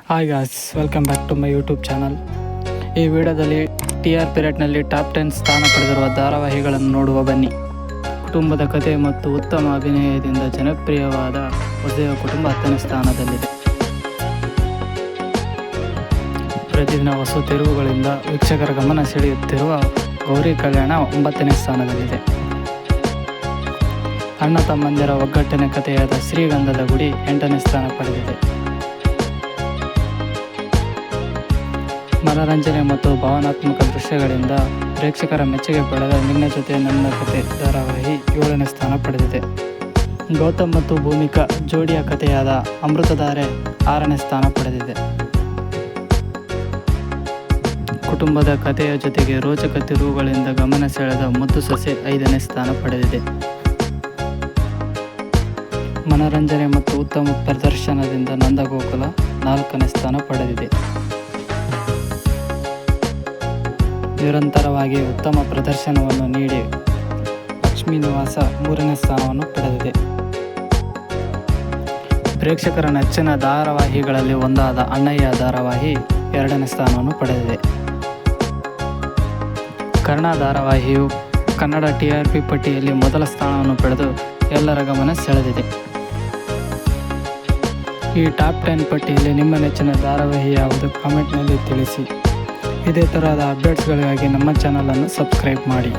Hi guys, welcome back to my YouTube channel. ಈ ವಿಡಿಯೋದಲ್ಲಿ TRP ರೇಟ್ನಲ್ಲಿ top 10 ಸ್ಥಾನ ಪಡೆದಿರುವ ಧಾರಾವಾಹಿಗಳನ್ನು ನೋಡುವ ಬನ್ನಿ. ಕುಟುಂಬದ ಕಥೆ ಮತ್ತು ಉತ್ತಮ ಅಭಿನಯದಿಂದ ಜನಪ್ರಿಯವಾದ ವಸುದೇವ ಕುಟುಂಬ 10ನೇ ಸ್ಥಾನದಲ್ಲಿದೆ. ಪ್ರತಿದಿನ ಹೊಸ ತಿರುವುಗಳಿಂದ ವೀಕ್ಷಕರ ಗಮನ ಸೆಳೆಯುತ್ತಿರುವ ಗೌರಿ ಕಲ್ಯಾಣ 9ನೇ ಸ್ಥಾನದಲ್ಲಿದೆ. ಅಣ್ಣ ತಮ್ಮಂದಿರ ಒಗ್ಗಟ್ಟಿನ ಕಥೆಯಾದ ಶ್ರೀಗಂಧದ ಗುಡಿ 8ನೇ ಸ್ಥಾನ ಪಡೆದಿದೆ. ಮನರಂಜನೆ ಮತ್ತು ಭಾವನಾತ್ಮಕ ದೃಶ್ಯಗಳಿಂದ ಪ್ರೇಕ್ಷಕರ ಮೆಚ್ಚುಗೆ ಪಡೆದ ನಿನ್ನ ಜೊತೆ ನನ್ನ ಕತೆ ಧಾರಾವಾಹಿ 7ನೇ ಸ್ಥಾನ ಪಡೆದಿದೆ. ಗೌತಮ್ ಮತ್ತು ಭೂಮಿಕಾ ಜೋಡಿಯ ಕಥೆಯಾದ ಅಮೃತಧಾರೆ 6ನೇ ಸ್ಥಾನ ಪಡೆದಿದೆ. ಕುಟುಂಬದ ಕಥೆಯ ಜೊತೆಗೆ ರೋಚಕ ತಿರುವುಗಳಿಂದ ಗಮನ ಸೆಳೆದ ಮುದ್ದು ಸೊಸೆ 5ನೇ ಸ್ಥಾನ ಪಡೆದಿದೆ. ಮನರಂಜನೆ ಮತ್ತು ಉತ್ತಮ ಪ್ರದರ್ಶನದಿಂದ ನಂದಗೋಕುಲ 4ನೇ ಸ್ಥಾನ ಪಡೆದಿದೆ. ನಿರಂತರವಾಗಿ ಉತ್ತಮ ಪ್ರದರ್ಶನವನ್ನು ನೀಡಿ ಲಕ್ಷ್ಮೀ ನಿವಾಸ 3ನೇ ಸ್ಥಾನವನ್ನು ಪಡೆದಿದೆ. ಪ್ರೇಕ್ಷಕರ ನೆಚ್ಚಿನ ಧಾರಾವಾಹಿಗಳಲ್ಲಿ ಒಂದಾದ ಅಣ್ಣಯ್ಯ ಧಾರಾವಾಹಿ 2ನೇ ಸ್ಥಾನವನ್ನು ಪಡೆದಿದೆ. ಕರ್ಣ ಧಾರಾವಾಹಿಯು ಕನ್ನಡ TRP ಪಟ್ಟಿಯಲ್ಲಿ ಮೊದಲ ಸ್ಥಾನವನ್ನು ಪಡೆದು ಎಲ್ಲರ ಗಮನ ಸೆಳೆದಿದೆ. ಈ ಟಾಪ್ 10 ಪಟ್ಟಿಯಲ್ಲಿ ನಿಮ್ಮ ನೆಚ್ಚಿನ ಧಾರಾವಾಹಿ ಯಾವುದು ಕಾಮೆಂಟ್ನಲ್ಲಿ ತಿಳಿಸಿ. ಇದೇ ತರಹದ ಅಪ್ಡೇಟ್ಸ್ಗಳಿಗಾಗಿ ನಮ್ಮ ಚಾನಲನ್ನು ಸಬ್ಸ್ಕ್ರೈಬ್ ಮಾಡಿ.